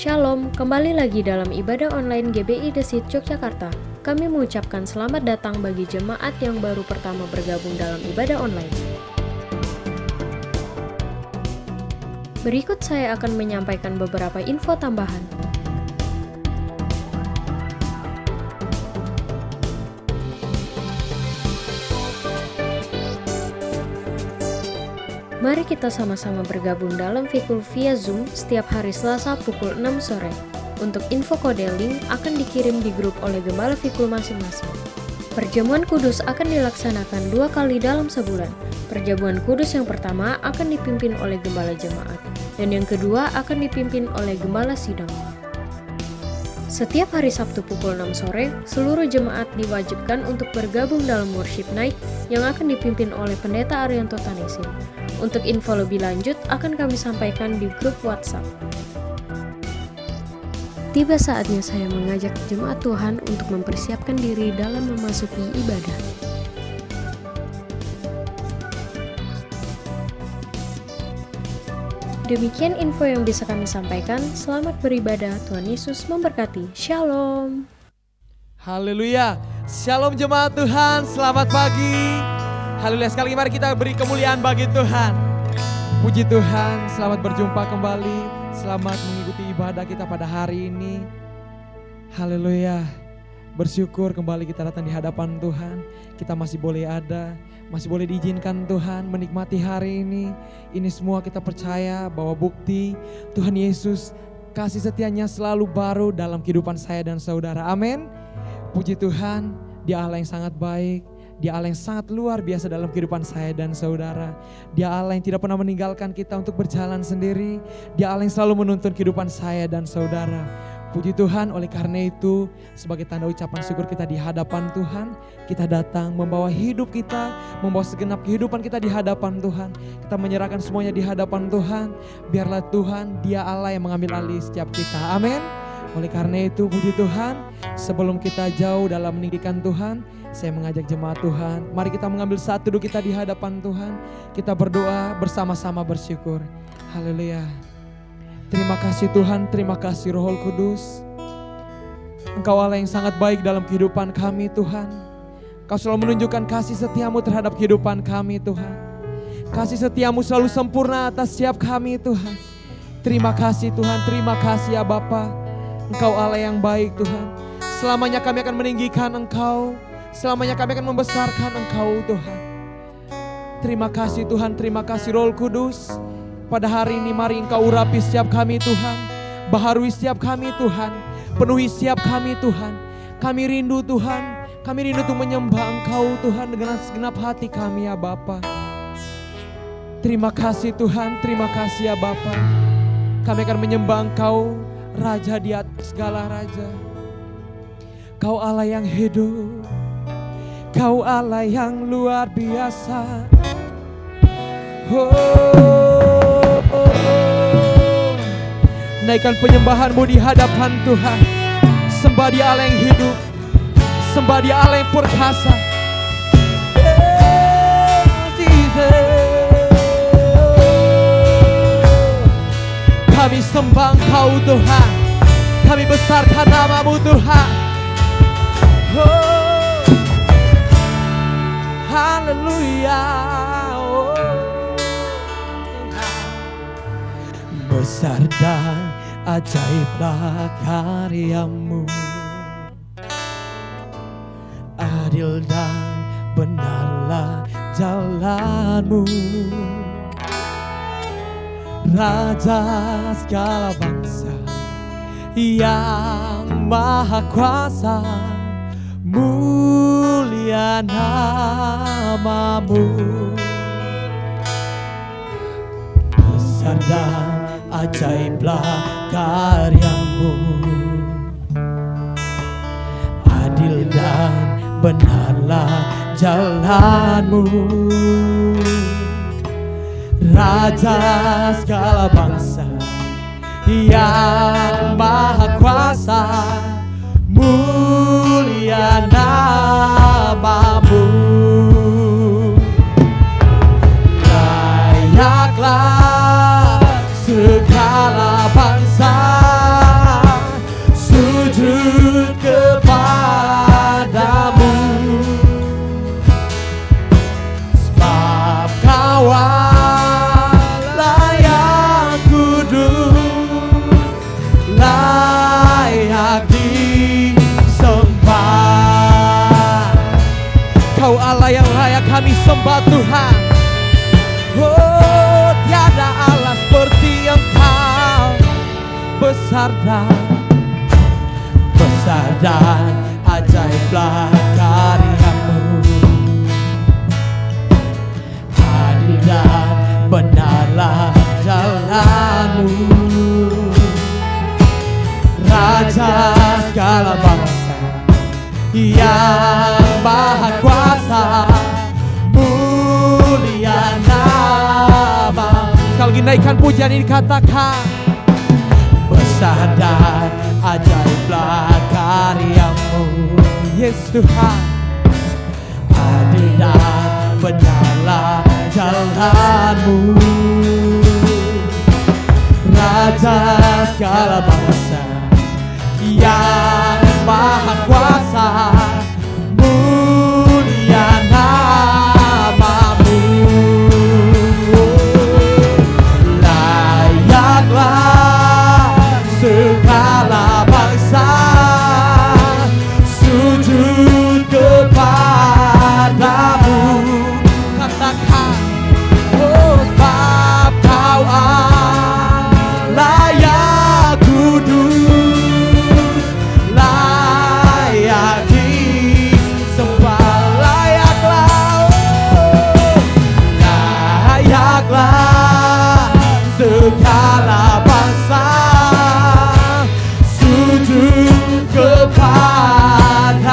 Shalom, kembali lagi dalam ibadah online GBI The Seed Yogyakarta. Kami mengucapkan selamat datang bagi jemaat yang baru pertama bergabung dalam ibadah online. Berikut saya akan menyampaikan beberapa info tambahan. Mari kita sama-sama bergabung dalam Fikul via Zoom setiap hari Selasa pukul 6 sore. Untuk info kode link akan dikirim di grup oleh gembala Fikul masing-masing. Perjamuan kudus akan dilaksanakan 2 kali dalam sebulan. Perjamuan kudus yang pertama akan dipimpin oleh gembala jemaat, dan yang kedua akan dipimpin oleh gembala sidang. Setiap hari Sabtu pukul 6 sore, seluruh jemaat diwajibkan untuk bergabung dalam worship night yang akan dipimpin oleh Pendeta Arianto Tanesin. Untuk info lebih lanjut akan kami sampaikan di grup WhatsApp. Tiba saatnya saya mengajak jemaat Tuhan untuk mempersiapkan diri dalam memasuki ibadah. Demikian info yang bisa kami sampaikan. Selamat beribadah, Tuhan Yesus memberkati. Shalom. Haleluya. Shalom jemaat Tuhan, selamat pagi. Haleluya, sekali lagi mari kita beri kemuliaan bagi Tuhan. Puji Tuhan, selamat berjumpa kembali. Selamat mengikuti ibadah kita pada hari ini. Haleluya. Bersyukur kembali kita datang di hadapan Tuhan. Kita masih boleh ada, masih boleh diizinkan Tuhan menikmati hari ini. Ini semua kita percaya bahwa bukti Tuhan Yesus kasih setianya selalu baru dalam kehidupan saya dan saudara. Amin. Puji Tuhan, Dia Allah yang sangat baik. Dia Allah yang sangat luar biasa dalam kehidupan saya dan saudara. Dia Allah yang tidak pernah meninggalkan kita untuk berjalan sendiri. Dia Allah yang selalu menuntun kehidupan saya dan saudara. Puji Tuhan, oleh karena itu sebagai tanda ucapan syukur kita di hadapan Tuhan, kita datang membawa hidup kita, membawa segenap kehidupan kita di hadapan Tuhan. Kita menyerahkan semuanya di hadapan Tuhan. Biarlah Tuhan, Dia Allah yang mengambil alih setiap kita. Amin. Oleh karena itu puji Tuhan, sebelum kita jauh dalam meninggikan Tuhan, saya mengajak jemaat Tuhan, mari kita mengambil saat duduk kita di hadapan Tuhan. Kita berdoa bersama-sama bersyukur. Haleluya. Terima kasih Tuhan, terima kasih Roh Kudus. Engkau Allah yang sangat baik dalam kehidupan kami Tuhan. Kau selalu menunjukkan kasih setiamu terhadap kehidupan kami Tuhan. Kasih setiamu selalu sempurna atas setiap kami Tuhan. Terima kasih Tuhan, terima kasih ya Bapa. Engkau Allah yang baik Tuhan. Selamanya kami akan meninggikan Engkau. Selamanya kami akan membesarkan Engkau Tuhan. Terima kasih Tuhan, terima kasih Roh Kudus. Pada hari ini mari Engkau urapi setiap kami Tuhan. Baharui setiap kami Tuhan. Penuhi setiap kami Tuhan. Kami rindu Tuhan. Kami rindu untuk menyembah Engkau Tuhan dengan segenap hati kami ya Bapa. Terima kasih Tuhan, terima kasih ya Bapa. Kami akan menyembah Engkau, Raja di atas segala raja. Kau Allah yang hidup. Kau Allah yang luar biasa. Naikkan penyembahanmu di hadapan Tuhan. Sembah Dia Allah yang hidup. Sembah Dia Allah yang perkasa. Kami sembah Engkau Tuhan. Kami besarkan nama-Mu Tuhan. Haleluya. Besar dan ajaiblah karya-Mu. Adil dan benarlah jalan-Mu. Raja segala bangsa yang maha kuasa, mulia nama-Mu. Besar dan ajaiblah karya-Mu. Adil dan benarlah jalan-Mu. Raja segala bangsa yang maha kuasa, mulia nama-Mu. Layaklah segala bangsa Engkau Allah yang layak kami sembah Tuhan. Oh, tiada Allah seperti Engkau. Besar dan ajaiblah karyamu. Adil dan benarlah jalanmu. Raja segala bangsa yang maha kuasa, mulia nama. Sekali lagi naikkan pujian ini, katakan besar dan ajaiblah karyamu. Yes Tuhan, adil dan benarlah jalanmu. Raja segala bangsa yang maha kuasa, mulia namamu. Layaklah segala bangsa sujud kepadamu. Katakan, oh sebab Kau Allah yang kudus, layak disembah. Layaklah segala bangsa sujud kepadamu.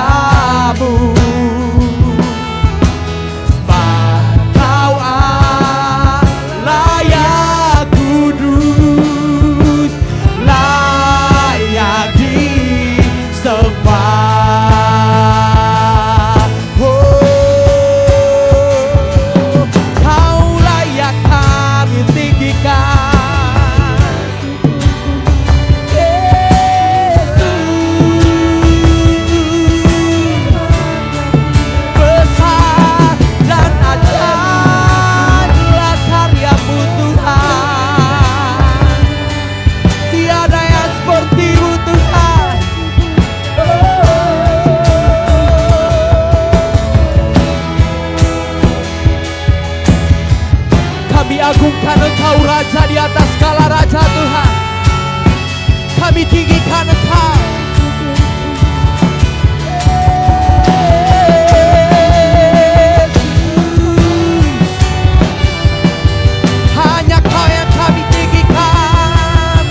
Sebab Kau Allah yang kudus, layak disembah. Oh, Kau layak kami tinggikan. Besar dan ajaiblah karyamu Tuhan. Tiada yang seperti-Mu Tuhan. Kami agungkan Engkau Raja di atas segala raja Tuhan. Kami tinggikan Engkau. Hanya Kau yang kami tinggikan.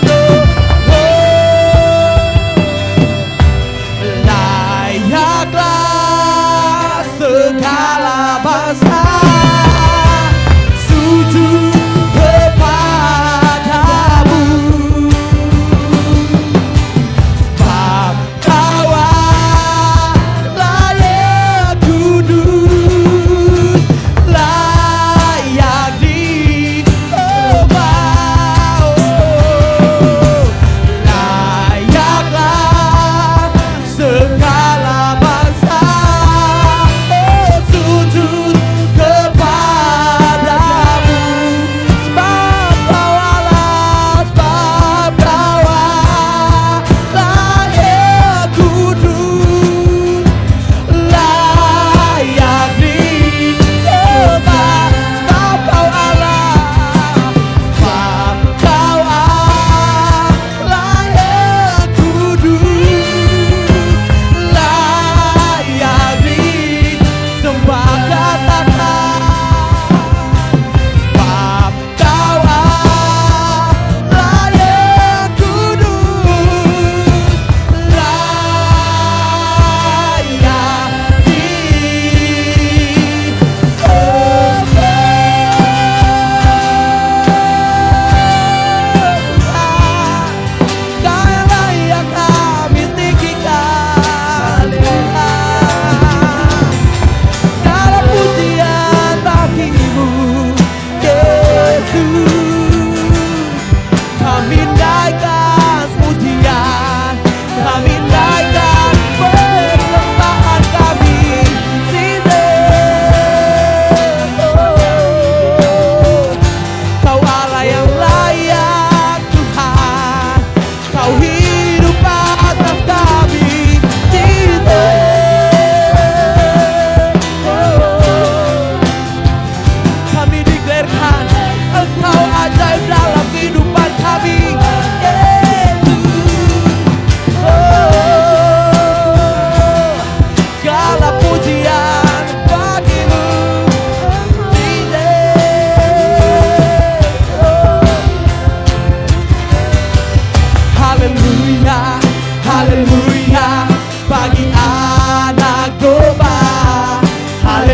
Layaklah segala bangsa sujud kepadamu.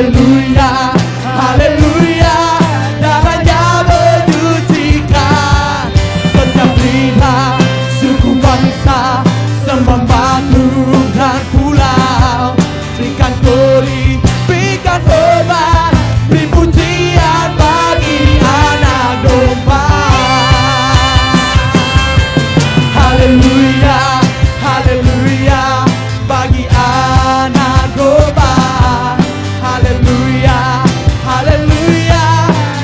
Haleluya, haleluya, darahnya menyucikan setiap lidah, suku bangsa, sembah Tuhan dan pulau. Berikan glory, berikan hormat, beri pujian bagi anak domba. Haleluya, haleluya, bagi anak domba. Haleluya, haleluya,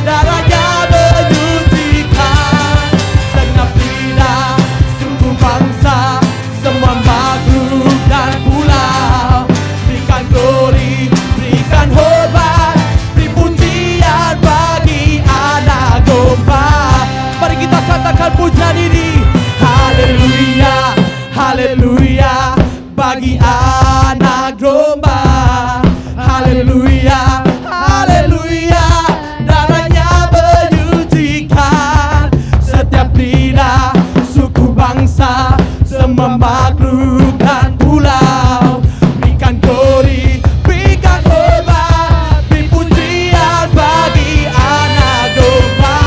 darahnya menyucikan segenap lidah, suku bangsa, semua makhluk dan pulau. Berikan glory, berikan hormat, beri pujian bagi anak domba. Mari kita katakan pujian ini. Haleluya, haleluya, bagi anak domba. Haleluya, haleluya, darahnya menyucikan setiap lidah, suku bangsa, semua makhluk dan pulau. Berikan glory, berikan hormat, beri pujian bagi anak domba.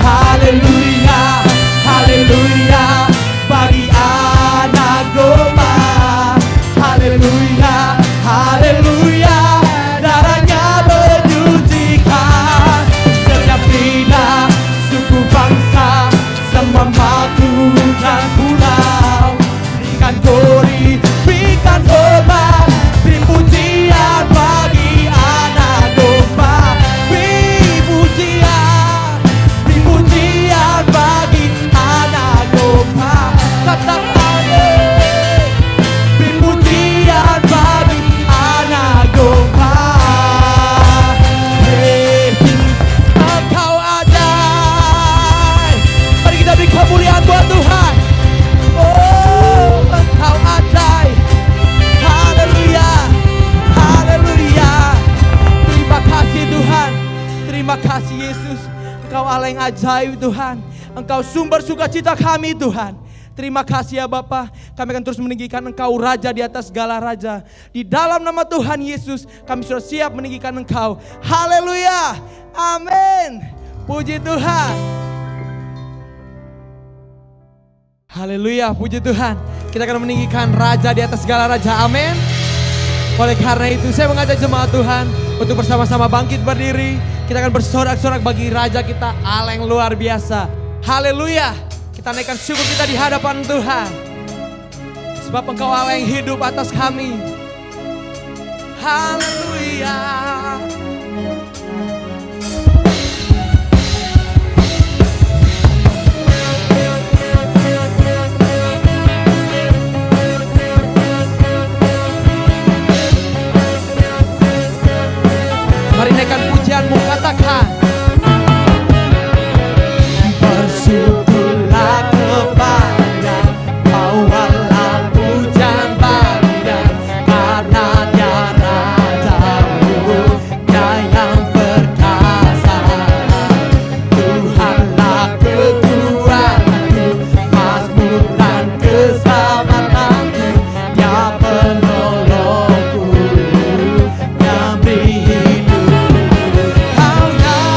Haleluya, haleluya, bagi anak domba. Haleluya, haleluya, darahnya menyucikan setiap lidah, suku bangsa, semua makhluk dan pulau. Berikan glory, berikan hormat, beri pujian bagi anak domba. Beri pujian bagi anak domba. Katakan beri pujian bagi anak domba. Yesus, Engkau ajaib. Mari kita beri kemuliaan buat Tuhan. Oh, Engkau ajaib. Haleluya, haleluya. Terima kasih Tuhan, terima kasih Yesus. Engkau Allah yang ajaib Tuhan. Engkau sumber sukacita kami Tuhan. Terima kasih ya Bapa, kami akan terus meninggikan Engkau Raja di atas segala Raja. Di dalam nama Tuhan Yesus, kami sudah siap meninggikan Engkau. Haleluya, amin. Puji Tuhan. Haleluya, puji Tuhan. Kita akan meninggikan Raja di atas segala Raja, amin. Oleh karena itu saya mengajak jemaat Tuhan untuk bersama-sama bangkit berdiri. Kita akan bersorak-sorak bagi Raja kita, Allah yang luar biasa. Haleluya. Kita naikkan syukur kita di hadapan Tuhan. Sebab Engkau Allah yang hidup atas kami. Haleluya. Mari naikkan pujianmu, katakan. Bersyukurlah kepada Kau Allah pujian bagian, karena Dia Rajamu, Dia yang perkasa. Tuhanlah kekuatanku, mazmur dan keselamatanku, Dia penolongku, Dia beri hidup. Kau yang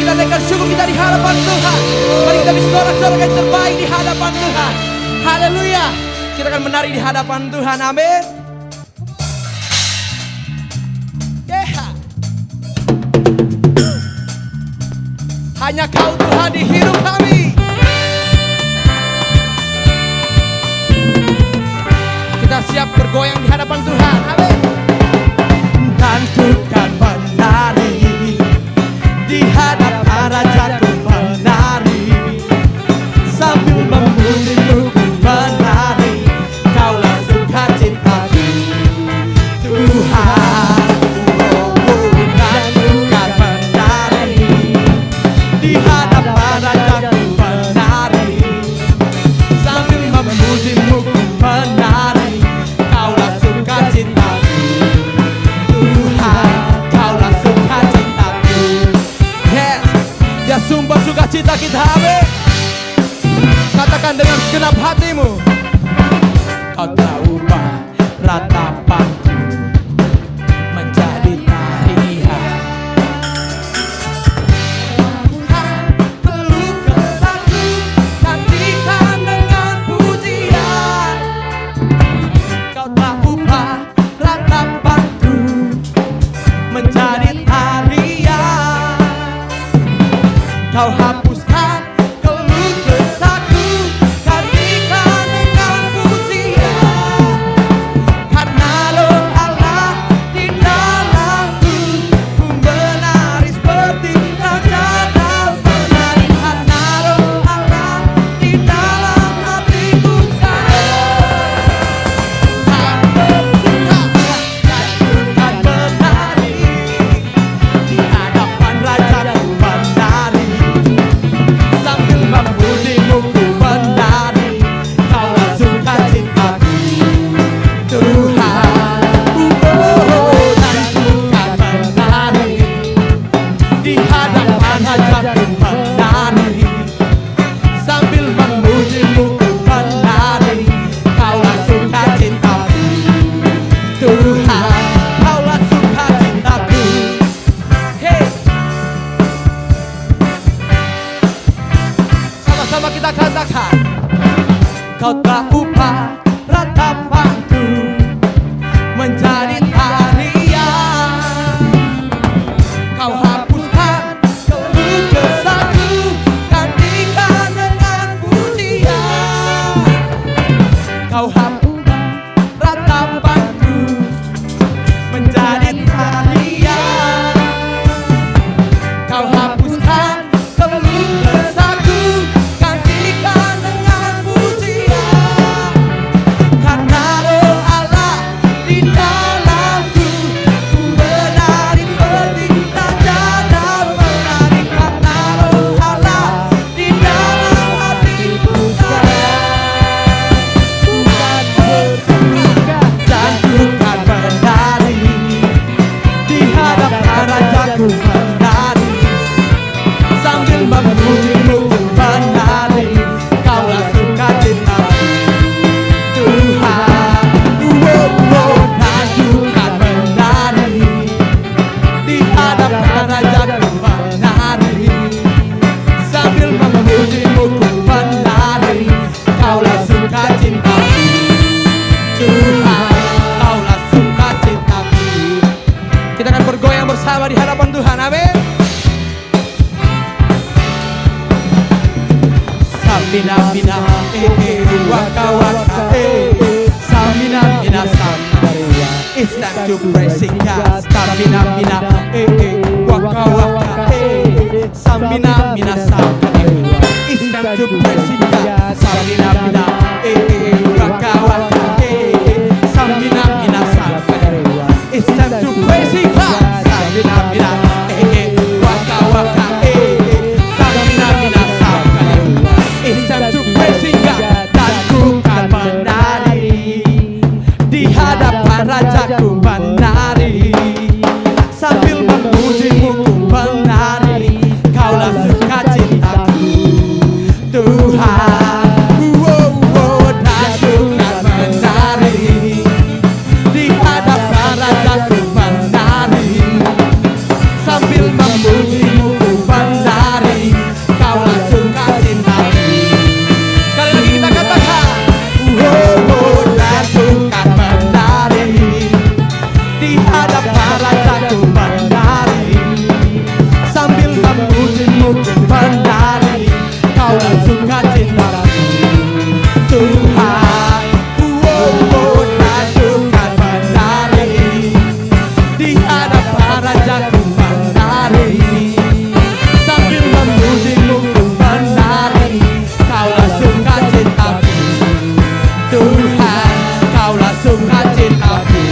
kita naikkan syukur kita di hadapan Tuhan. Mari kita bersorak-sorai yang terbaik di hadapan Tuhan. Haleluya. Kita akan menari di hadapan Tuhan. Amin. Yeah. Hanya Kau Tuhan di hidup kami. Kita siap bergoyang di hadapan Tuhan. Amin. Dan ku kan menari di hadapan Rajaku, menari sambil memuji-Mu ku menari. Kaulah sukacitaku Tuhan. Dan ku kan menari di hadapan Rajaku, menari sambil memuji-Mu ku menari. Kaulah sukacitaku Tuhan, Kaulah sukacitaku. Yes, ya sumpah sukacita kita. Amin. Katakan dengan segenap hatimu. Kau telah ubah ratapanku menjadi tarian. Keluh kesahku gantikan dengan pujian. Kau telah ubah ratapanku menjadi tarian. Kau hapuskan keluh kesahku, gantikan dengan pujian. Karena Roh Allah di dalamku, ku menari seperti raja dan menari. Karena Roh Allah di dalam hatiku, saya tak bersuka dan ku kan menari di hadapan Rajaku, menari sambil memuji-Mu ku menari. Kaulah sukacitaku Tuhan. Dan ku kan menari di hadapan Rajaku, menari sambil memuji-Mu ku menari. Kaulah sukacitaku Tuhan. Kaulah sukacitaku. Hey, sama-sama kita katakan. Kau telah ubah ratapanku menjadi tarian. Kau hapuskan keluh kesahku, gantikan dengan pujian. Kau hapuskan ratapanku menjadi tarian. Kau hapuskan keluh kesahku, gantikan dengan pujian. Karena Roh Allah di dalamku, ku menari seperti raja dan menari. Karena Roh Allah di dalam hatiku, saya bukan bersuka dan ku kan menari di hadapan Rajaku, menari sambil memuji-Mu ku menari. Kaulah sukacitaku Tuhan. Dan ku kan menari di hadapan Rajaku, menari sambil memuji-Mu ku menari. Kaulah sukacitaku Tuhan. Kaulah sukacitaku. Kita akan bergoyang bersama di hadapan Tuhan. Amin. Samina mina waka waka samina mina samina. It's time to praise God. Samina mina waka waka samina mina samina. It's time to praise God. Samina mina waka waka samina mina samina. It's time to praise God. Samina mina waka waka samina mina samina. It's time to praise God. Dan ku kan menari di hadapan Rajaku, menari sambil memuji-Mu ku menari. Kaulah sukacitaku Tuhan. mujimu ku menari, Kaulah sukacitaku Tuhan. Dan ku kan menari di hadapan Rajaku menari, sambil memujimu ku menari, Kaulah sukacitaku Tuhan, Kaulah sukacitaku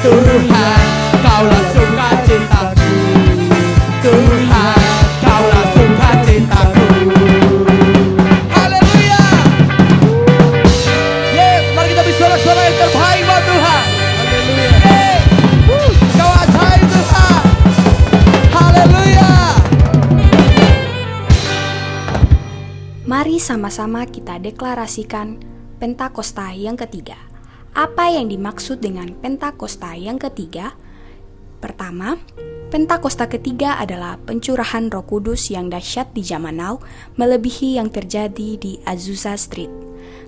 Tuhan, Kaulah sukacitaku Tuhan, Kaulah sukacitaku. Haleluya. Yes, mari kita bersorak-sorai yang terbaik buat Tuhan. Haleluya. Yes. Kau ajaib Tuhan. Haleluya. Mari sama-sama kita deklarasikan Pentakosta yang ketiga. Apa yang dimaksud dengan Pentakosta yang ketiga? Pertama, Pentakosta ketiga adalah pencurahan Roh Kudus yang dahsyat di zaman now, melebihi yang terjadi di Azusa Street.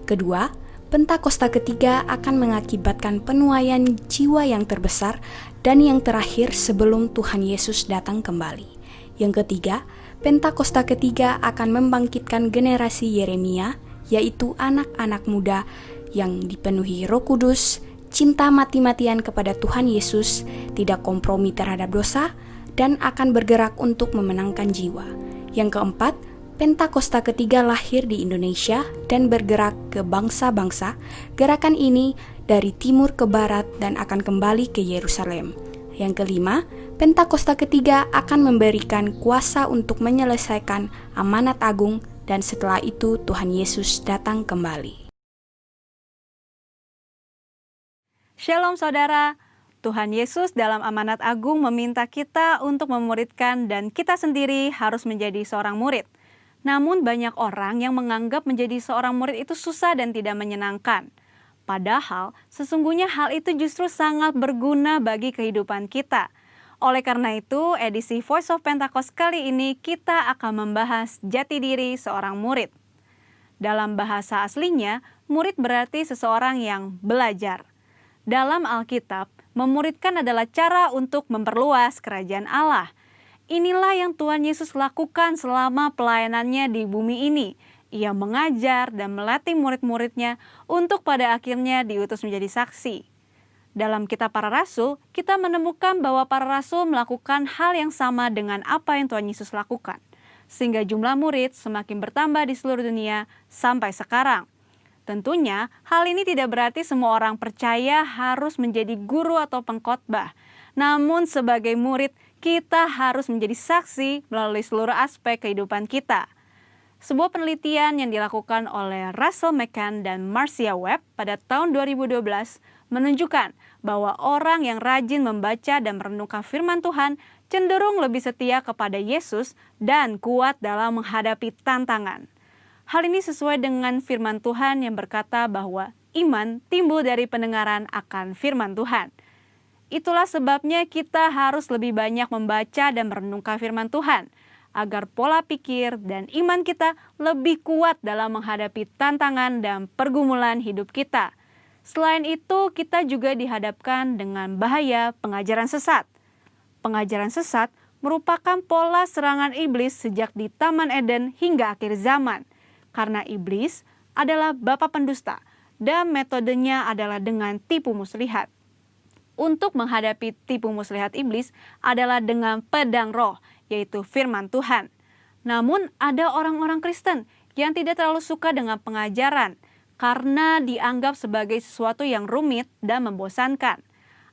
Kedua, Pentakosta ketiga akan mengakibatkan penuaian jiwa yang terbesar dan yang terakhir sebelum Tuhan Yesus datang kembali. Yang ketiga, Pentakosta ketiga akan membangkitkan generasi Yeremia, yaitu anak-anak muda yang dipenuhi Roh Kudus, cinta mati-matian kepada Tuhan Yesus, tidak kompromi terhadap dosa, dan akan bergerak untuk memenangkan jiwa. Yang keempat, Pentakosta ketiga lahir di Indonesia dan bergerak ke bangsa-bangsa. Gerakan ini dari timur ke barat dan akan kembali ke Yerusalem. Yang kelima, Pentakosta ketiga akan memberikan kuasa untuk menyelesaikan amanat agung, dan setelah itu Tuhan Yesus datang kembali. Shalom saudara, Tuhan Yesus dalam amanat agung meminta kita untuk memuridkan dan kita sendiri harus menjadi seorang murid. Namun banyak orang yang menganggap menjadi seorang murid itu susah dan tidak menyenangkan. Padahal sesungguhnya hal itu justru sangat berguna bagi kehidupan kita. Oleh karena itu, edisi Voice of Pentecost kali ini kita akan membahas jati diri seorang murid. Dalam bahasa aslinya, murid berarti seseorang yang belajar. Dalam Alkitab, memuridkan adalah cara untuk memperluas kerajaan Allah. Inilah yang Tuhan Yesus lakukan selama pelayanannya di bumi ini. Ia mengajar dan melatih murid-muridnya untuk pada akhirnya diutus menjadi saksi. Dalam kitab para rasul, kita menemukan bahwa para rasul melakukan hal yang sama dengan apa yang Tuhan Yesus lakukan. Sehingga jumlah murid semakin bertambah di seluruh dunia sampai sekarang. Tentunya, hal ini tidak berarti semua orang percaya harus menjadi guru atau pengkhotbah. Namun sebagai murid, kita harus menjadi saksi melalui seluruh aspek kehidupan kita. Sebuah penelitian yang dilakukan oleh Russell McCann dan Marcia Webb pada tahun 2012 menunjukkan bahwa orang yang rajin membaca dan merenungkan firman Tuhan cenderung lebih setia kepada Yesus dan kuat dalam menghadapi tantangan. Hal ini sesuai dengan firman Tuhan yang berkata bahwa iman timbul dari pendengaran akan firman Tuhan. Itulah sebabnya kita harus lebih banyak membaca dan merenungkan firman Tuhan, agar pola pikir dan iman kita lebih kuat dalam menghadapi tantangan dan pergumulan hidup kita. Selain itu, kita juga dihadapkan dengan bahaya pengajaran sesat. Pengajaran sesat merupakan pola serangan iblis sejak di Taman Eden hingga akhir zaman. Karena iblis adalah bapa pendusta dan metodenya adalah dengan tipu muslihat. Untuk menghadapi tipu muslihat iblis adalah dengan pedang roh, yaitu firman Tuhan. Namun ada orang-orang Kristen yang tidak terlalu suka dengan pengajaran karena dianggap sebagai sesuatu yang rumit dan membosankan.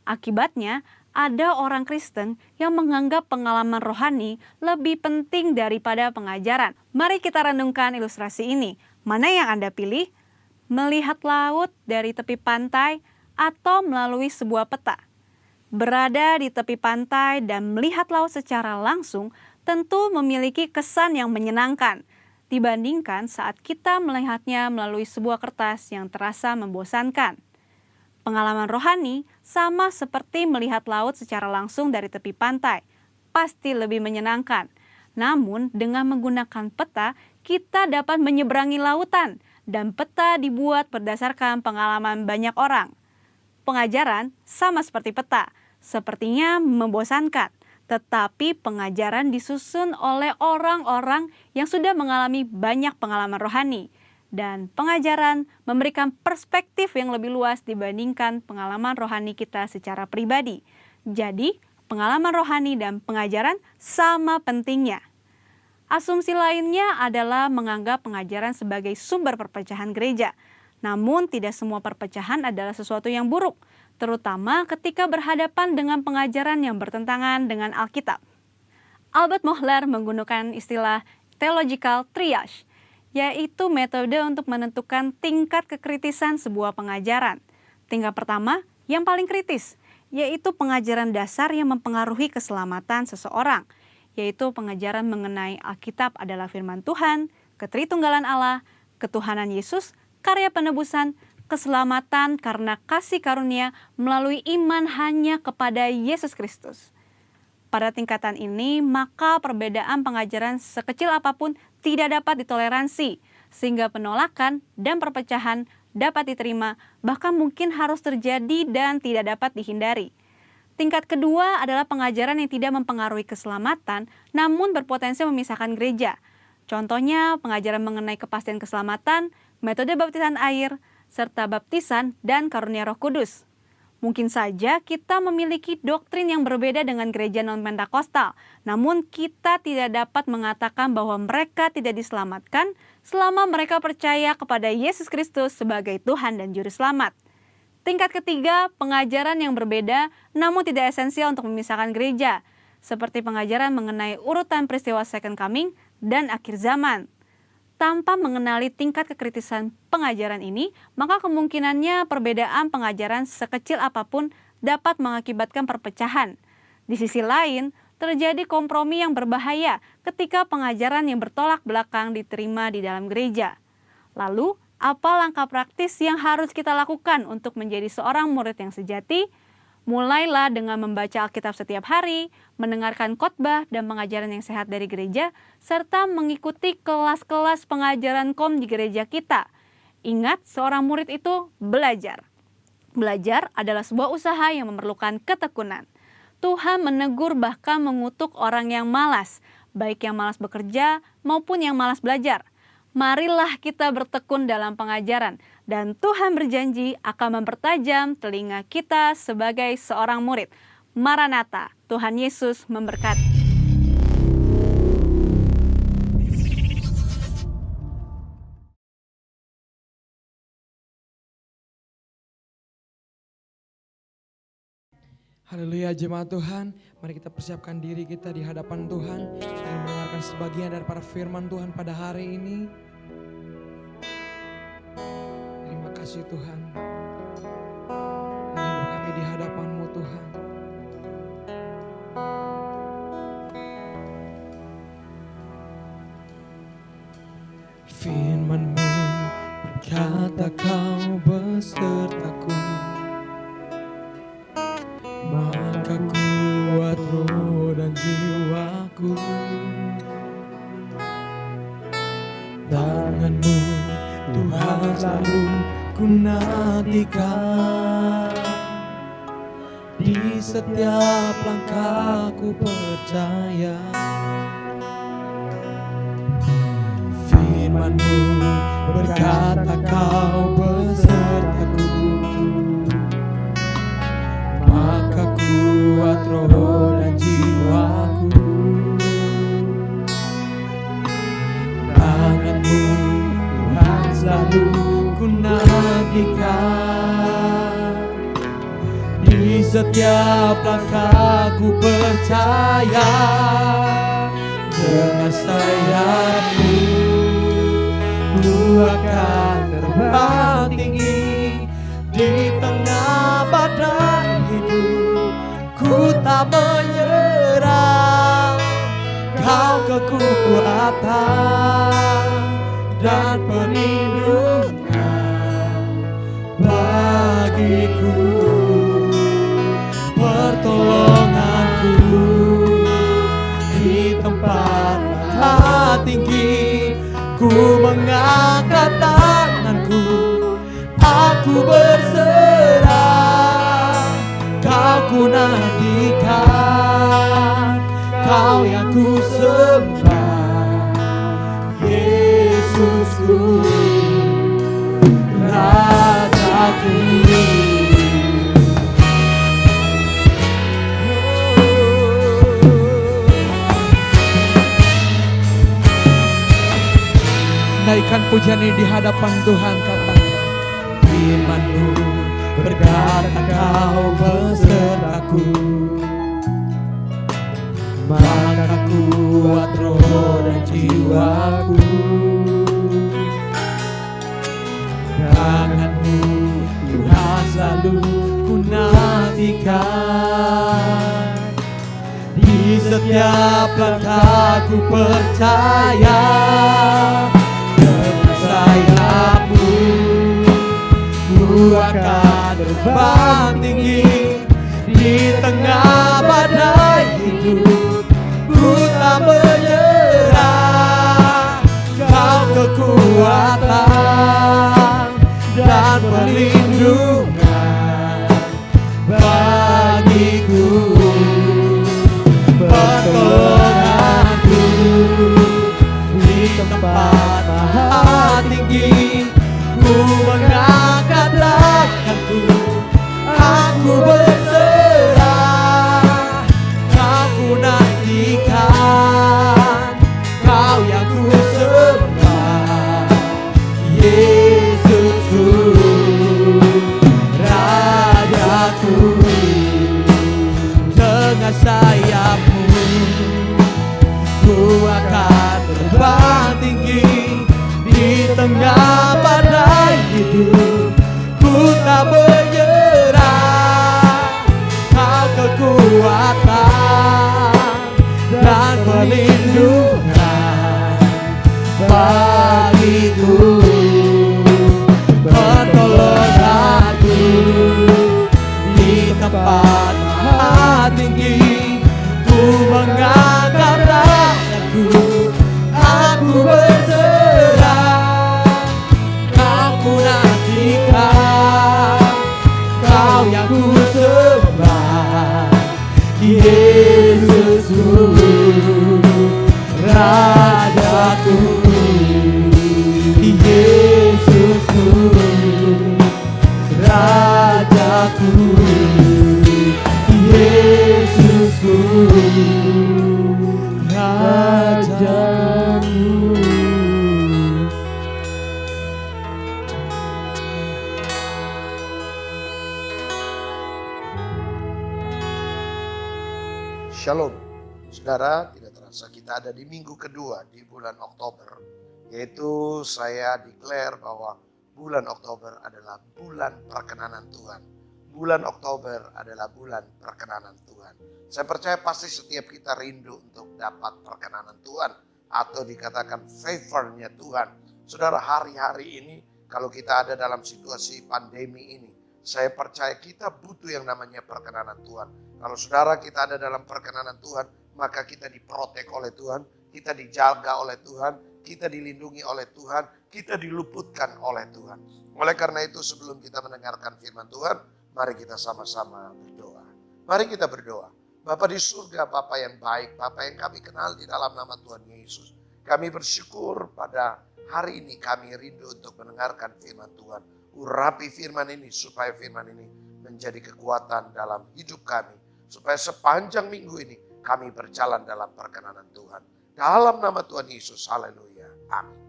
Akibatnya, ada orang Kristen yang menganggap pengalaman rohani lebih penting daripada pengajaran. Mari kita renungkan ilustrasi ini. Mana yang Anda pilih? Melihat laut dari tepi pantai atau melalui sebuah peta? Berada di tepi pantai dan melihat laut secara langsung tentu memiliki kesan yang menyenangkan dibandingkan saat kita melihatnya melalui sebuah kertas yang terasa membosankan. Pengalaman rohani sama seperti melihat laut secara langsung dari tepi pantai, pasti lebih menyenangkan. Namun dengan menggunakan peta, kita dapat menyeberangi lautan dan peta dibuat berdasarkan pengalaman banyak orang. Pengajaran sama seperti peta, sepertinya membosankan, tetapi pengajaran disusun oleh orang-orang yang sudah mengalami banyak pengalaman rohani. Dan pengajaran memberikan perspektif yang lebih luas dibandingkan pengalaman rohani kita secara pribadi. Jadi, pengalaman rohani dan pengajaran sama pentingnya. Asumsi lainnya adalah menganggap pengajaran sebagai sumber perpecahan gereja. Namun, tidak semua perpecahan adalah sesuatu yang buruk, terutama ketika berhadapan dengan pengajaran yang bertentangan dengan Alkitab. Albert Mohler menggunakan istilah theological triage, yaitu metode untuk menentukan tingkat kekritisan sebuah pengajaran. Tingkat pertama, yang paling kritis, yaitu pengajaran dasar yang mempengaruhi keselamatan seseorang, yaitu pengajaran mengenai Alkitab adalah firman Tuhan, ketritunggalan Allah, ketuhanan Yesus, karya penebusan, keselamatan karena kasih karunia melalui iman hanya kepada Yesus Kristus. Pada tingkatan ini, maka perbedaan pengajaran sekecil apapun tidak dapat ditoleransi, sehingga penolakan dan perpecahan dapat diterima, bahkan mungkin harus terjadi dan tidak dapat dihindari. Tingkat kedua adalah pengajaran yang tidak mempengaruhi keselamatan, namun berpotensi memisahkan gereja. Contohnya, pengajaran mengenai kepastian keselamatan, metode baptisan air, serta baptisan dan karunia Roh Kudus. Mungkin saja kita memiliki doktrin yang berbeda dengan gereja non-Pentakosta, namun kita tidak dapat mengatakan bahwa mereka tidak diselamatkan selama mereka percaya kepada Yesus Kristus sebagai Tuhan dan Juru Selamat. Tingkat ketiga, pengajaran yang berbeda namun tidak esensial untuk memisahkan gereja, seperti pengajaran mengenai urutan peristiwa Second Coming dan akhir zaman. Tanpa mengenali tingkat kekritisan pengajaran ini, maka kemungkinannya perbedaan pengajaran sekecil apapun dapat mengakibatkan perpecahan. Di sisi lain, terjadi kompromi yang berbahaya ketika pengajaran yang bertolak belakang diterima di dalam gereja. Lalu, apa langkah praktis yang harus kita lakukan untuk menjadi seorang murid yang sejati? Mulailah dengan membaca Alkitab setiap hari, mendengarkan khotbah dan pengajaran yang sehat dari gereja, serta mengikuti kelas-kelas pengajaran KOM di gereja kita. Ingat, seorang murid itu belajar. Belajar adalah sebuah usaha yang memerlukan ketekunan. Tuhan menegur bahkan mengutuk orang yang malas, baik yang malas bekerja maupun yang malas belajar. Marilah kita bertekun dalam pengajaran, dan Tuhan berjanji akan mempertajam telinga kita sebagai seorang murid. Maranatha, Tuhan Yesus memberkati. Haleluya jemaat Tuhan, mari kita persiapkan diri kita di hadapan Tuhan dan mendengarkan sebagian dari para firman Tuhan pada hari ini. Terima kasih Tuhan, hidup kami di hadapan-Mu Tuhan. Firman-Mu berkata Kau besertaku, maka kuat roh dan jiwaku. Tangan-Mu Tuhan selalu ku nantikan, di setiap langkahku percaya. Firman-Mu berkata Kau besertaku, maka kuat roh dan jiwaku. Tangan-Mu Tuhan selalu ku nantikan, di setiap langkahku percaya. Dengan sayap-Mu ku akan terbang tinggi, di tengah badai hidup ku tak menyerah. Kau kekuatan dan perlindungan bagiku, pertolonganku di tempat tinggi. Ku mengangkat tanganku, aku berserah. Kau ku nantikan, naikkan pujian ini di hadapan Tuhan. Katakan, firman-Mu berkata Kau besertaku, maka kuat roh dan jiwaku. Tangan-Mu Tuhan selalu ku nantikan, di setiap langkahku percaya dengan sayap-Mu ku akan terbang tinggi di tengah badai hidup. Ku tak menyerah, Kau kekuatan dan perlindungan bagiku, pertolonganku di tempat maha tinggi. Ku mengangkat tanganku, aku berserah, Kau ku nantikan, Kau yang ku sembah, Yesusku, Rajaku. Dengan sayap-Mu ku akan terbang tinggi di tengah badai hidup. Ku tak menyerah, Kau kekuatan dan perlindungan bagiku, pertolonganku di tempat maha tinggi. Ku mengangkat tanganku, aku berserah, Kau ku nantikan, Kau yang ku sembah, Yesusku, Rajaku, Yesusku, Rajaku, Yesusku, Rajaku. Shalom, saudara, tidak terasa kita ada di minggu kedua di bulan Oktober. Yaitu saya declare bahwa bulan Oktober adalah bulan perkenanan Tuhan. Bulan Oktober adalah bulan perkenanan Tuhan. Saya percaya pasti setiap kita rindu untuk dapat perkenanan Tuhan, atau dikatakan favor-nya Tuhan. Saudara, hari-hari ini kalau kita ada dalam situasi pandemi ini, saya percaya kita butuh yang namanya perkenanan Tuhan. Kalau saudara kita ada dalam perkenanan Tuhan, maka kita diprotek oleh Tuhan, kita dijaga oleh Tuhan, kita dilindungi oleh Tuhan, kita diluputkan oleh Tuhan. Oleh karena itu sebelum kita mendengarkan firman Tuhan, mari kita sama-sama berdoa. Mari kita berdoa. Bapa di surga, Bapa yang baik, Bapa yang kami kenal di dalam nama Tuhan Yesus. Kami bersyukur pada hari ini kami rindu untuk mendengarkan firman Tuhan. Urapi firman ini supaya firman ini menjadi kekuatan dalam hidup kami. Supaya sepanjang minggu ini kami berjalan dalam perkenanan Tuhan. Dalam nama Tuhan Yesus, haleluya, amin.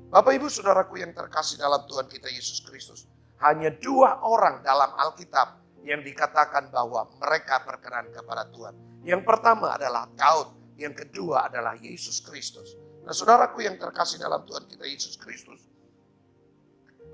Bapak ibu saudaraku yang terkasih dalam Tuhan kita Yesus Kristus. Hanya 2 orang dalam Alkitab yang dikatakan bahwa mereka berkenan kepada Tuhan. Yang pertama adalah Daud, yang kedua adalah Yesus Kristus. Nah saudaraku yang terkasih dalam Tuhan kita Yesus Kristus.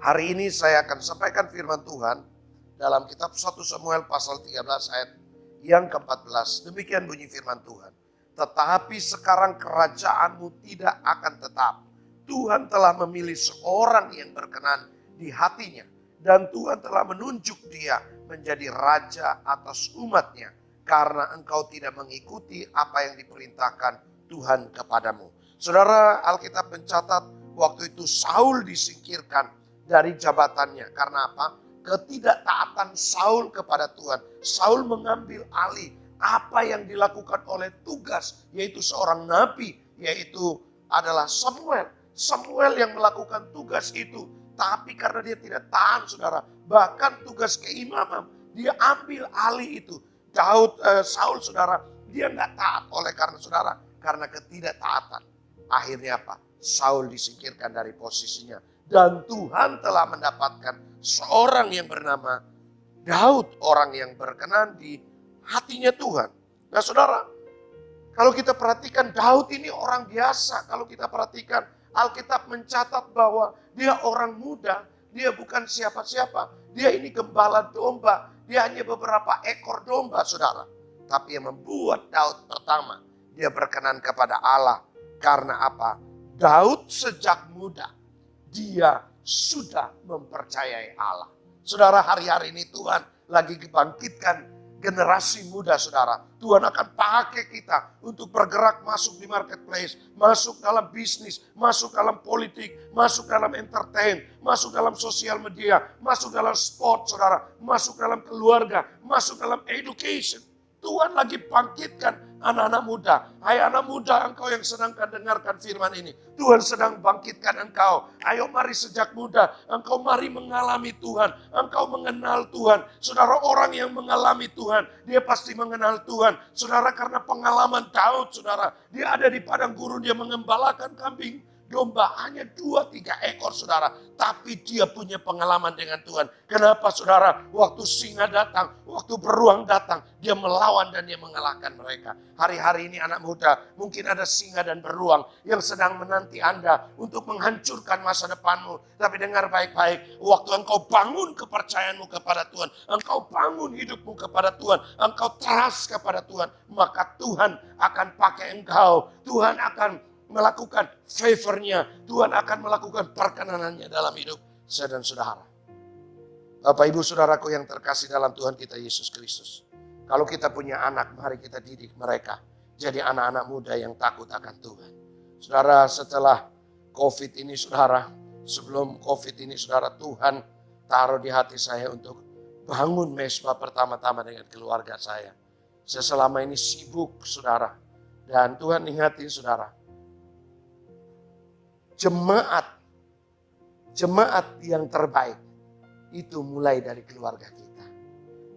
Hari ini saya akan sampaikan firman Tuhan dalam kitab 1 Samuel pasal 13 ayat yang ke-14. Demikian bunyi firman Tuhan. Tetapi sekarang kerajaanmu tidak akan tetap. Tuhan telah memilih seorang yang berkenan di hatinya. Dan Tuhan telah menunjuk dia menjadi raja atas umatnya. Karena engkau tidak mengikuti apa yang diperintahkan Tuhan kepadamu. Saudara, Alkitab mencatat waktu itu Saul disingkirkan dari jabatannya. Karena apa? Ketidaktaatan Saul kepada Tuhan. Saul mengambil alih apa yang dilakukan oleh tugas, yaitu seorang nabi, yaitu adalah Samuel. Samuel yang melakukan tugas itu, tapi karena dia tidak taat saudara, bahkan tugas keimaman, dia ambil alih itu. Saul saudara, dia nggak taat oleh karena saudara, karena ketidaktaatan. Akhirnya apa? Saul disingkirkan dari posisinya. Dan Tuhan telah mendapatkan seorang yang bernama Daud. Orang yang berkenan di hatinya Tuhan. Nah saudara, kalau kita perhatikan Daud ini orang biasa. Kalau kita perhatikan Alkitab mencatat bahwa dia orang muda. Dia bukan siapa-siapa. Dia ini gembala domba. Dia hanya beberapa ekor domba, saudara. Tapi yang membuat Daud pertama, dia berkenan kepada Allah. Karena apa? Daud sejak muda, dia sudah mempercayai Allah. Saudara, hari-hari ini Tuhan lagi bangkitkan generasi muda, saudara. Tuhan akan pakai kita untuk bergerak masuk di marketplace, masuk dalam bisnis, masuk dalam politik, masuk dalam entertain, masuk dalam sosial media, masuk dalam sport, saudara, masuk dalam keluarga, masuk dalam education. Tuhan lagi bangkitkan anak-anak muda. Hai anak muda, engkau yang sedang dengarkan firman ini. Tuhan sedang bangkitkan engkau. Ayo mari sejak muda, engkau mari mengalami Tuhan. Engkau mengenal Tuhan. Saudara, orang yang mengalami Tuhan, dia pasti mengenal Tuhan. Saudara, karena pengalaman Daud, saudara, dia ada di padang gurun, dia mengembalakan kambing domba hanya 2-3 ekor, saudara. Tapi dia punya pengalaman dengan Tuhan. Kenapa, saudara? Waktu singa datang, waktu beruang datang, dia melawan dan dia mengalahkan mereka. Hari-hari ini anak muda, mungkin ada singa dan beruang yang sedang menanti Anda untuk menghancurkan masa depanmu. Tapi dengar baik-baik, waktu engkau bangun kepercayaanmu kepada Tuhan, engkau bangun hidupmu kepada Tuhan, engkau trust kepada Tuhan, maka Tuhan akan pakai engkau. Tuhan akan melakukan favor-nya. Tuhan akan melakukan perkenanannya dalam hidup saya dan saudara. Bapak ibu saudaraku yang terkasih dalam Tuhan kita Yesus Kristus. Kalau kita punya anak, mari kita didik mereka jadi anak-anak muda yang takut akan Tuhan. Saudara, setelah COVID ini saudara, sebelum COVID ini saudara, Tuhan taruh di hati saya untuk bangun mesbah pertama-tama dengan keluarga saya. Saya selama ini sibuk saudara. Dan Tuhan ingatin saudara, jemaat yang terbaik itu mulai dari keluarga kita.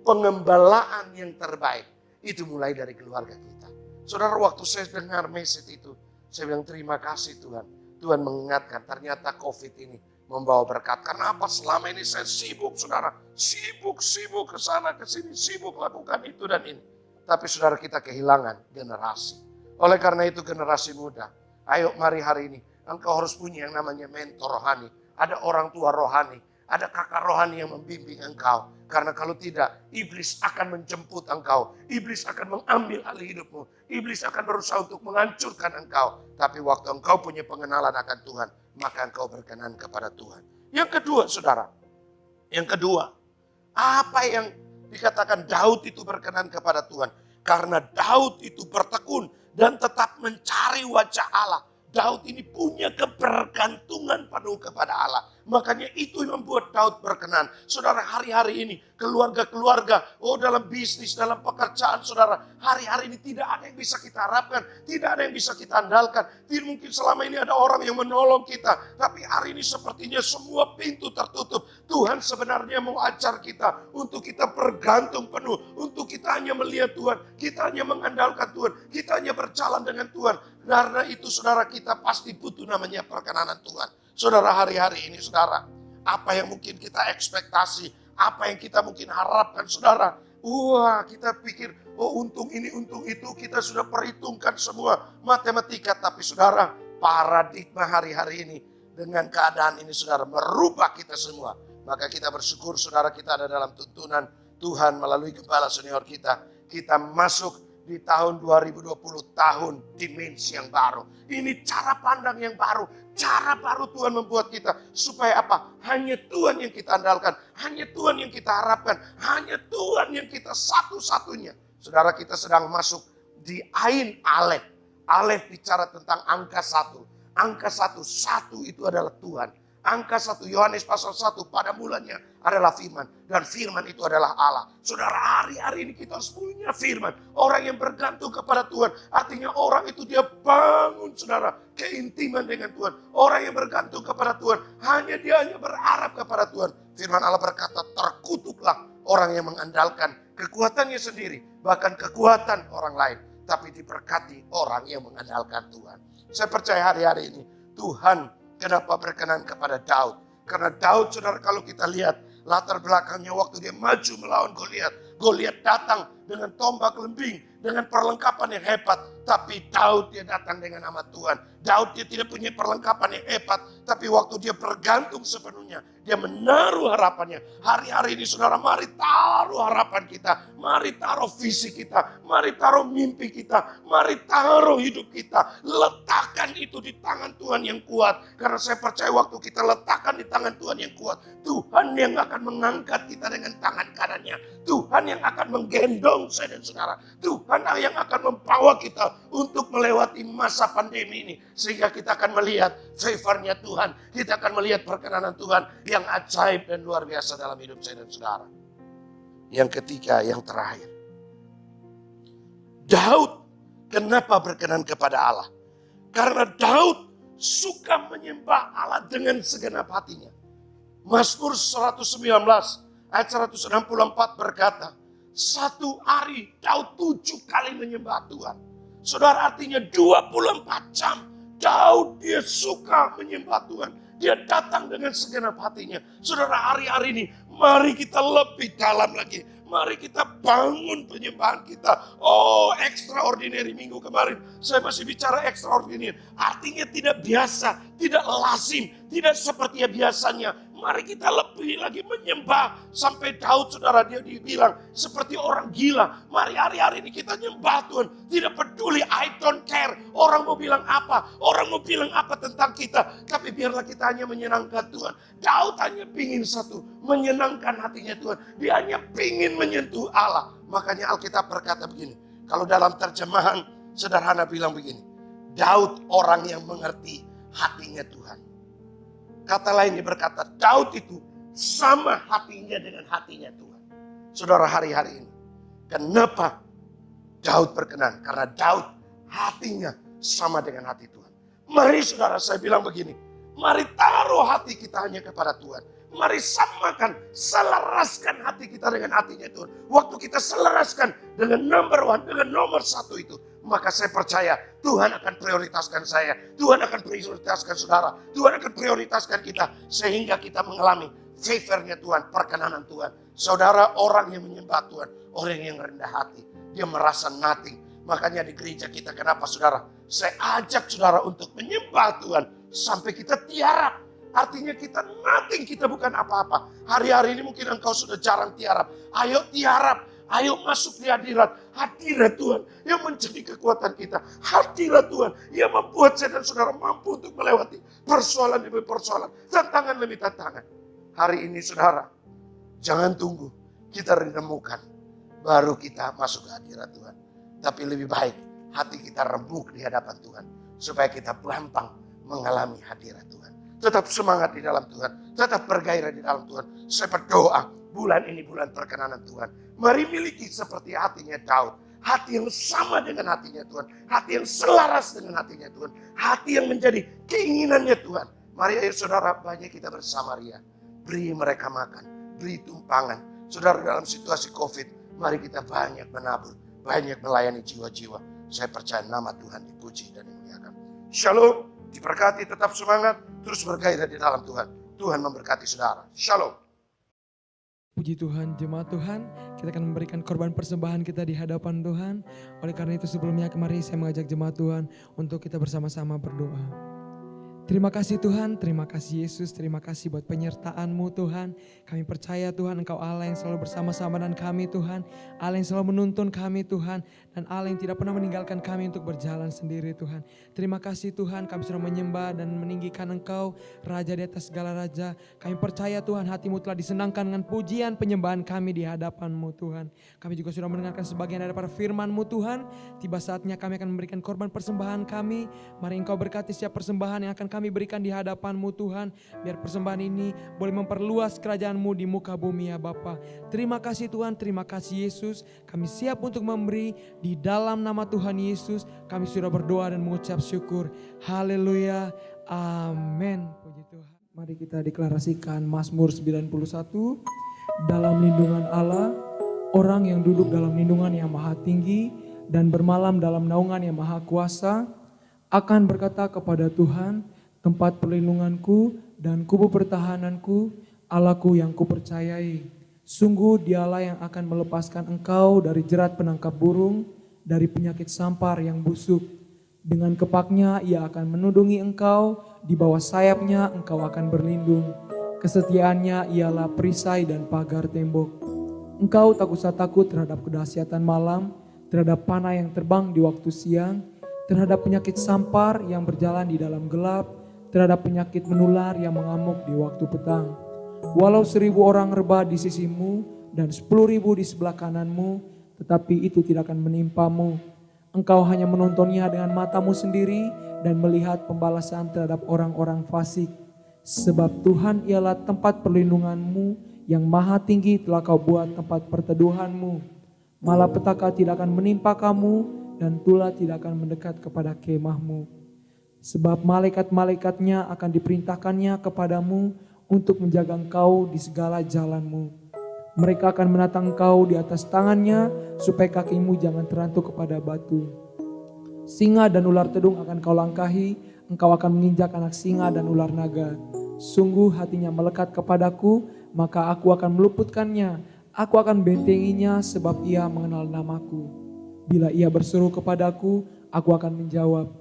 Pengembalaan yang terbaik itu mulai dari keluarga kita. Saudara, waktu saya dengar message itu, saya bilang terima kasih Tuhan. Tuhan mengingatkan ternyata COVID ini membawa berkat. Karena apa? Selama ini saya sibuk saudara. Sibuk ke sana ke sini, sibuk lakukan itu dan ini. Tapi saudara, kita kehilangan generasi. Oleh karena itu generasi muda, ayo mari hari ini engkau harus punya yang namanya mentor rohani. Ada orang tua rohani. Ada kakak rohani yang membimbing engkau. Karena kalau tidak, iblis akan menjemput engkau. Iblis akan mengambil alih hidupmu. Iblis akan berusaha untuk menghancurkan engkau. Tapi waktu engkau punya pengenalan akan Tuhan, maka engkau berkenan kepada Tuhan. Yang kedua, saudara. Yang kedua, apa yang dikatakan Daud itu berkenan kepada Tuhan? Karena Daud itu bertekun dan tetap mencari wajah Allah. Daud ini punya kebergantungan penuh kepada Allah. Makanya itu yang membuat Daud berkenan. Saudara, hari-hari ini keluarga-keluarga, dalam bisnis, dalam pekerjaan saudara, hari-hari ini tidak ada yang bisa kita harapkan, tidak ada yang bisa kita andalkan. Tidak mungkin selama ini ada orang yang menolong kita, tapi hari ini sepertinya semua pintu tertutup. Tuhan sebenarnya mau ajar kita untuk kita bergantung penuh, untuk kita hanya melihat Tuhan, kita hanya mengandalkan Tuhan, kita hanya berjalan dengan Tuhan. Karena itu saudara, kita pasti butuh namanya perkenanan Tuhan. Saudara, hari-hari ini saudara, apa yang mungkin kita ekspektasi, apa yang kita mungkin harapkan saudara. Wah, kita pikir, untung ini, untung itu, kita sudah perhitungkan semua matematika. Tapi saudara, paradigma hari-hari ini dengan keadaan ini saudara merubah kita semua. Maka kita bersyukur saudara, kita ada dalam tuntunan Tuhan melalui gembala senior kita. Kita masuk di tahun 2020, tahun dimensi yang baru. Ini cara pandang yang baru. Cara baru Tuhan membuat kita. Supaya apa? Hanya Tuhan yang kita andalkan. Hanya Tuhan yang kita harapkan. Hanya Tuhan yang kita satu-satunya. Saudara, kita sedang masuk di Ain Alef. Alef bicara tentang angka 1. Angka 1 itu adalah Tuhan. Angka 1, Yohanes pasal 1, pada mulanya adalah firman. Dan firman itu adalah Allah. Saudara, hari-hari ini kita harus punya firman. Orang yang bergantung kepada Tuhan. Artinya orang itu dia bangun, saudara, keintiman dengan Tuhan. Orang yang bergantung kepada Tuhan, dia hanya berharap kepada Tuhan. Firman Allah berkata, terkutuklah orang yang mengandalkan kekuatannya sendiri. Bahkan kekuatan orang lain. Tapi diberkati orang yang mengandalkan Tuhan. Saya percaya hari-hari ini Tuhan kenapa berkenan kepada Daud. Karena Daud, saudara, kalau kita lihat latar belakangnya waktu dia maju melawan Goliat. Goliat datang dengan tombak lembing, dengan perlengkapan yang hebat. Tapi Daud dia datang dengan nama Tuhan. Daud dia tidak punya perlengkapan yang hebat. Tapi waktu dia bergantung sepenuhnya, dia menaruh harapannya. Hari-hari ini saudara, mari taruh harapan kita. Mari taruh visi kita. Mari taruh mimpi kita. Mari taruh hidup kita. Letakkan itu di tangan Tuhan yang kuat. Karena saya percaya waktu kita letakkan di tangan Tuhan yang kuat, Tuhan yang akan mengangkat kita dengan tangan kanannya. Tuhan yang akan menggendong saya dan saudara. Tuhan yang akan membawa kita untuk melewati masa pandemi ini. Sehingga kita akan melihat favor-nya Tuhan. Kita akan melihat perkenanan Tuhan yang ajaib dan luar biasa dalam hidup saya dan saudara. Yang ketiga, yang terakhir. Daud kenapa berkenan kepada Allah? Karena Daud suka menyembah Allah dengan segenap hatinya. Mazmur 119 ayat 164 berkata, satu hari Daud 7 kali menyembah Tuhan. Saudara, artinya 24 jam Daud dia suka menyembah Tuhan. Dia datang dengan segenap hatinya. Saudara, hari-hari ini mari kita lebih dalam lagi. Mari kita bangun penyembahan kita. Oh, extraordinary minggu kemarin. Saya masih bicara extraordinary. Artinya tidak biasa, tidak lazim, tidak seperti biasanya. Mari kita lebih lagi menyembah. Sampai Daud, saudara, dia dibilang seperti orang gila. Mari hari-hari ini kita nyembah Tuhan. Tidak peduli, I don't care. Orang mau bilang apa, orang mau bilang apa tentang kita. Tapi biarlah kita hanya menyenangkan Tuhan. Daud hanya pingin satu, menyenangkan hatinya Tuhan. Dia hanya pingin menyentuh Allah. Makanya Alkitab berkata begini. Kalau dalam terjemahan sederhana bilang begini. Daud orang yang mengerti hatinya Tuhan. Kata lain dia berkata, Daud itu sama hatinya dengan hatinya Tuhan. Saudara, hari-hari ini, kenapa Daud berkenan? Karena Daud hatinya sama dengan hati Tuhan. Mari saudara, saya bilang begini, mari taruh hati kita hanya kepada Tuhan. Mari samakan, selaraskan hati kita dengan hatinya Tuhan. Waktu kita selaraskan dengan number one, dengan nomor satu itu, maka saya percaya Tuhan akan prioritaskan saya. Tuhan akan prioritaskan saudara. Tuhan akan prioritaskan kita. Sehingga kita mengalami favor-nya Tuhan, perkenanan Tuhan. Saudara, orang yang menyembah Tuhan, orang yang rendah hati. Dia merasa nothing. Makanya di gereja kita, kenapa saudara? Saya ajak saudara untuk menyembah Tuhan. Sampai kita tiarap. Artinya kita nothing, kita bukan apa-apa. Hari-hari ini mungkin engkau sudah jarang tiarap. Ayo tiarap. Ayo masuk di hadirat. Hadirat Tuhan yang menjadi kekuatan kita. Hadirat Tuhan yang membuat saya dan saudara mampu untuk melewati persoalan demi persoalan. Tantangan demi tantangan. Hari ini saudara, jangan tunggu kita renemukan. Baru kita masuk ke hadirat Tuhan. Tapi lebih baik hati kita remuk di hadapan Tuhan. Supaya kita gampang mengalami hadirat Tuhan. Tetap semangat di dalam Tuhan. Tetap bergairah di dalam Tuhan. Saya berdoa bulan ini bulan perkenanan Tuhan. Mari miliki seperti hatinya Daud. Hati yang sama dengan hatinya Tuhan. Hati yang selaras dengan hatinya Tuhan. Hati yang menjadi keinginannya Tuhan. Mari ayo saudara, banyak kita bersamariah. Beri mereka makan. Beri tumpangan. Saudara, dalam situasi COVID, mari kita banyak menabur. Banyak melayani jiwa-jiwa. Saya percaya nama Tuhan dipuji dan dimuliakan. Shalom. Diberkati, tetap semangat, terus bergairah di dalam Tuhan. Tuhan memberkati saudara. Shalom. Puji Tuhan, jemaat Tuhan, kita akan memberikan korban persembahan kita di hadapan Tuhan. Oleh karena itu sebelumnya kemari saya mengajak jemaat Tuhan untuk kita bersama-sama berdoa. Terima kasih Tuhan, terima kasih Yesus, terima kasih buat penyertaan-Mu Tuhan. Kami percaya Tuhan Engkau Allah yang selalu bersama-sama dengan kami Tuhan. Allah yang selalu menuntun kami Tuhan. Dan Allah yang tidak pernah meninggalkan kami untuk berjalan sendiri Tuhan. Terima kasih Tuhan, kami sudah menyembah dan meninggikan Engkau, Raja di atas segala Raja. Kami percaya Tuhan hati-Mu telah disenangkan dengan pujian penyembahan kami di hadapan-Mu Tuhan. Kami juga sudah mendengarkan sebagian daripada firman-Mu Tuhan. Tiba saatnya kami akan memberikan korban persembahan kami. Mari Engkau berkati setiap persembahan yang akan kami berikan di hadapan-Mu Tuhan. Biar persembahan ini boleh memperluas kerajaan-Mu di muka bumi ya Bapa. Terima kasih Tuhan, terima kasih Yesus. Kami siap untuk memberi di dalam nama Tuhan Yesus. Kami sudah berdoa dan mengucap syukur. Haleluya. Amin. Puji Tuhan. Mari kita deklarasikan Mazmur 91. Dalam lindungan Allah, orang yang duduk dalam lindungan yang maha tinggi dan bermalam dalam naungan yang maha kuasa, akan berkata kepada Tuhan, tempat perlindunganku dan kubu pertahananku, Allahku yang kupercayai. Sungguh dialah yang akan melepaskan engkau dari jerat penangkap burung, dari penyakit sampar yang busuk. Dengan kepaknya ia akan menudungi engkau, di bawah sayapnya engkau akan berlindung. Kesetiaannya ialah perisai dan pagar tembok. Engkau tak usah takut terhadap kedahsyatan malam, terhadap panah yang terbang di waktu siang, terhadap penyakit sampar yang berjalan di dalam gelap, terhadap penyakit menular yang mengamuk di waktu petang. Walau 1.000 orang rebah di sisimu dan 10.000 di sebelah kananmu, tetapi itu tidak akan menimpamu. Engkau hanya menontonnya dengan matamu sendiri dan melihat pembalasan terhadap orang-orang fasik. Sebab Tuhan ialah tempat perlindunganmu, yang maha tinggi telah kau buat tempat perteduhanmu. Malapetaka tidak akan menimpa kamu dan tulah tidak akan mendekat kepada kemahmu. Sebab malaikat-malaikatnya akan diperintahkannya kepadamu untuk menjaga engkau di segala jalanmu. Mereka akan menatang engkau di atas tangannya supaya kakimu jangan terantuk kepada batu. Singa dan ular tedung akan kau langkahi, engkau akan menginjak anak singa dan ular naga. Sungguh hatinya melekat kepadaku, maka aku akan meluputkannya. Aku akan bentenginya sebab ia mengenal namaku. Bila ia berseru kepadaku, aku akan menjawab.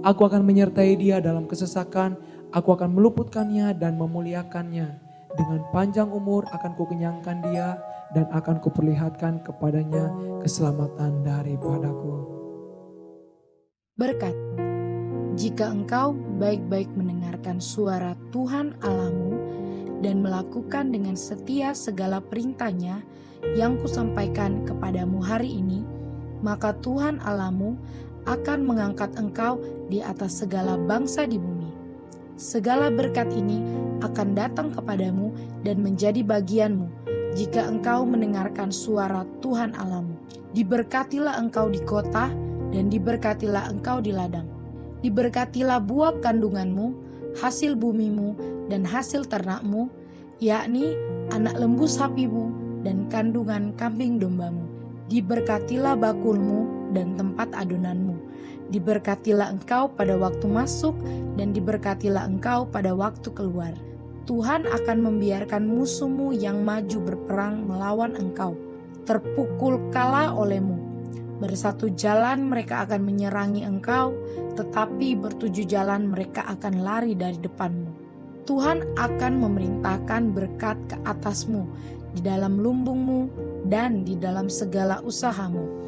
Aku akan menyertai dia dalam kesesakan, aku akan meluputkannya dan memuliakannya. Dengan panjang umur akan kukenyangkan dia dan akan kuperlihatkan kepadanya keselamatan daripadaku. Berkat. Jika engkau baik-baik mendengarkan suara Tuhan Allahmu dan melakukan dengan setia segala perintahnya yang kusampaikan kepadamu hari ini, maka Tuhan Allahmu akan mengangkat engkau di atas segala bangsa di bumi. Segala berkat ini akan datang kepadamu dan menjadi bagianmu jika engkau mendengarkan suara Tuhan Allahmu. Diberkatilah engkau di kota dan diberkatilah engkau di ladang. Diberkatilah buah kandunganmu, hasil bumimu dan hasil ternakmu, yakni anak lembu sapimu dan kandungan kambing dombamu. Diberkatilah bakulmu dan tempat adonanmu. Diberkatilah engkau pada waktu masuk dan diberkatilah engkau pada waktu keluar. Tuhan akan membiarkan musuhmu yang maju berperang melawan engkau terpukul kalah olehmu. Bersatu jalan mereka akan menyerangi engkau, tetapi bertujuh jalan mereka akan lari dari depanmu. Tuhan akan memerintahkan berkat ke atasmu di dalam lumbungmu dan di dalam segala usahamu.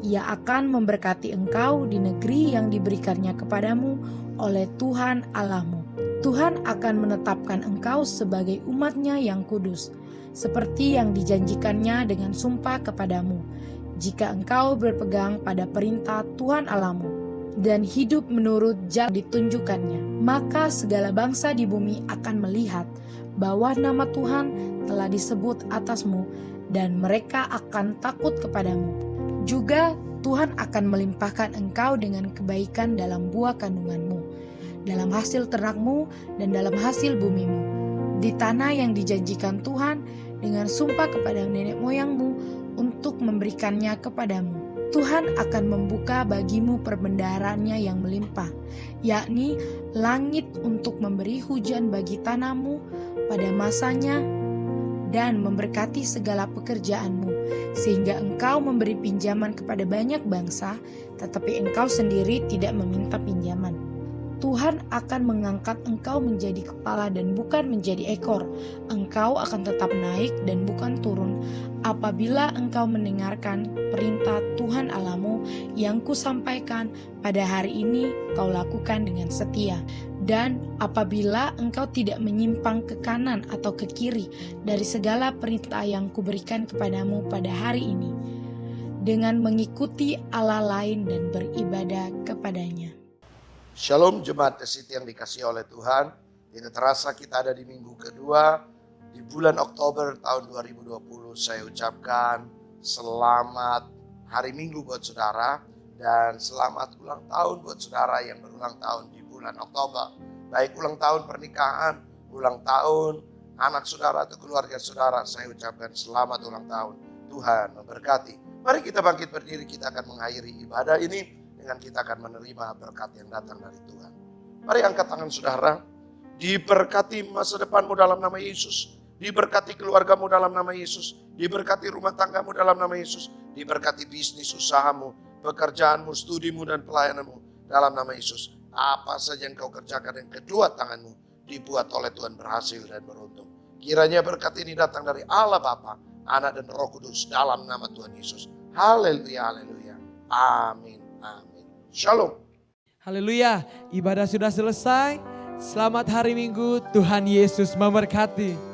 Ia akan memberkati engkau di negeri yang diberikannya kepadamu oleh Tuhan Allahmu. Tuhan akan menetapkan engkau sebagai umat-Nya yang kudus, seperti yang dijanjikannya dengan sumpah kepadamu. Jika engkau berpegang pada perintah Tuhan Allahmu dan hidup menurut jalan ditunjukkannya, maka segala bangsa di bumi akan melihat bahwa nama Tuhan telah disebut atasmu dan mereka akan takut kepadamu. Juga Tuhan akan melimpahkan engkau dengan kebaikan dalam buah kandunganmu, dalam hasil ternakmu dan dalam hasil bumimu, di tanah yang dijanjikan Tuhan dengan sumpah kepada nenek moyangmu untuk memberikannya kepadamu. Tuhan akan membuka bagimu perbendaharaannya yang melimpah, yakni langit untuk memberi hujan bagi tanahmu pada masanya dan memberkati segala pekerjaanmu, sehingga engkau memberi pinjaman kepada banyak bangsa, tetapi engkau sendiri tidak meminta pinjaman. Tuhan akan mengangkat engkau menjadi kepala dan bukan menjadi ekor. Engkau akan tetap naik dan bukan turun apabila engkau mendengarkan perintah Tuhan Allahmu yang kusampaikan pada hari ini kau lakukan dengan setia. Dan apabila engkau tidak menyimpang ke kanan atau ke kiri dari segala perintah yang kuberikan kepadamu pada hari ini, dengan mengikuti Allah lain dan beribadah kepadanya. Shalom Jemaat The City yang dikasihi oleh Tuhan. Tidak terasa kita ada di minggu kedua di bulan Oktober tahun 2020. Saya ucapkan selamat hari Minggu buat saudara dan selamat ulang tahun buat saudara yang berulang tahun di bulan Oktober. Baik ulang tahun pernikahan, ulang tahun anak saudara atau keluarga saudara, saya ucapkan selamat ulang tahun. Tuhan memberkati. Mari kita bangkit berdiri, kita akan mengakhiri ibadah ini dengan kita akan menerima berkat yang datang dari Tuhan. Mari angkat tangan saudara. Diberkati masa depanmu dalam nama Yesus. Diberkati keluargamu dalam nama Yesus. Diberkati rumah tanggamu dalam nama Yesus. Diberkati bisnis usahamu, pekerjaanmu, studimu, dan pelayananmu dalam nama Yesus. Apa saja yang kau kerjakan dengan kedua tanganmu, dibuat oleh Tuhan berhasil dan beruntung. Kiranya berkat ini datang dari Allah Bapa, Anak, dan Roh Kudus dalam nama Tuhan Yesus. Haleluya, haleluya. Amin, amin. Shalom. Haleluya, ibadah sudah selesai. Selamat hari Minggu, Tuhan Yesus memberkati.